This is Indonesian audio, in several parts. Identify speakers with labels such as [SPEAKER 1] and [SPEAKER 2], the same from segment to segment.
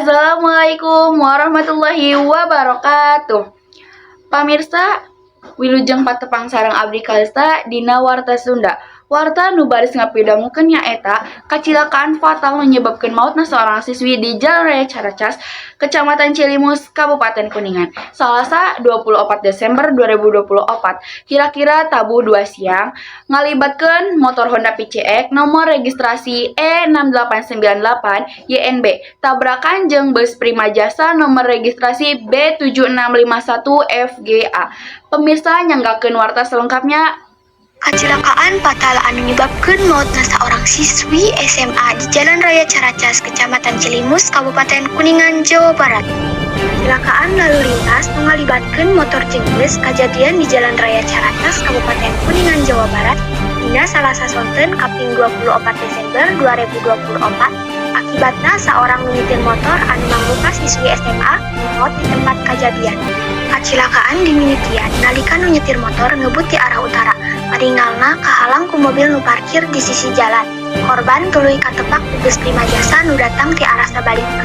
[SPEAKER 1] Assalamualaikum warahmatullahi wabarakatuh. Pamirsa, wilujeng patepang sareng abdi kalista dina warta Sunda. Warta nu baris ngapidangukeun nyaeta kacilakaan fatal nu nyebabkeun mautna seorang siswi di Jalan Raya Caracas, Kecamatan Cilimus, Kabupaten Kuningan. Salasa 24 Desember 2024, kira-kira tabu 2 siang, ngalibatkeun motor Honda PCX nomor registrasi E6898 YNB tabrakan jeung bus Prima Jasa nomor registrasi B7651 FGA. Pemirsa nyanggakeun warta selengkapnya.
[SPEAKER 2] Kecelakaan fatal anu nyebabkeun mautna saorang siswi SMA di Jalan Raya Caracas, Kecamatan Cilimus, Kabupaten Kuningan, Jawa Barat. Kecelakaan lalu lintas nu ngalibatkeun motor jeung bus kajadian di Jalan Raya Caracas, Kabupaten Kuningan, Jawa Barat, dina Salasa sonten kaping 24 Desember 2024. Akibatna saorang nyetir motor anu mangrupa siswi SMA maut di tempat kajadian. Kecelakaan dimimitian nalika nu nyetir motor ngebut di arah utara, maringalna kahalang ku mobil nu parkir di sisi jalan. Korban tuluy katepak ku bus Prima Jasa nu datang ti arah sabalikna.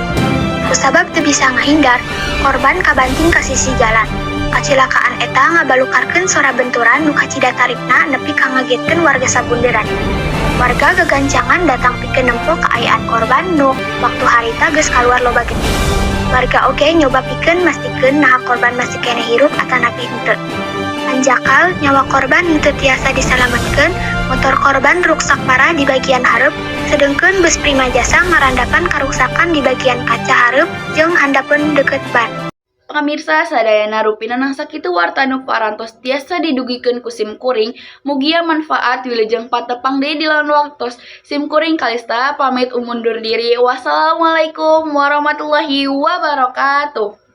[SPEAKER 2] Kusabab teu bisa ngahindar, korban kabanting ka sisi jalan. Kecelakaan eta ngabalukarkeun sora benturan nu kacida tarikna nepi ka ngagetkeun warga sabunderan. Warga gegancangan datang pikeun nempo kaayaan korban nu waktu harita geus kaluar loba gede. Warga oge nyoba pikeun mastikeun naha korban masih keneh hirup atanapi henteu. Anjakal nyawa korban henteu tiasa disalametkeun, motor korban ruksak parah di bagian hareup, sedengkeun bus Prima Jasa ngarandapan karuksakan di bagian kaca hareup jeung handapeun deukeut ban.
[SPEAKER 1] Pamirsa sadayana rupina sakitu warta nu parantos tiasa didugikeun ku simkuring, mugia manfaat wilujeng patepang deui di lawan waktos. Simkuring kalista pamit undur diri. Wassalamualaikum warahmatullahi wabarakatuh.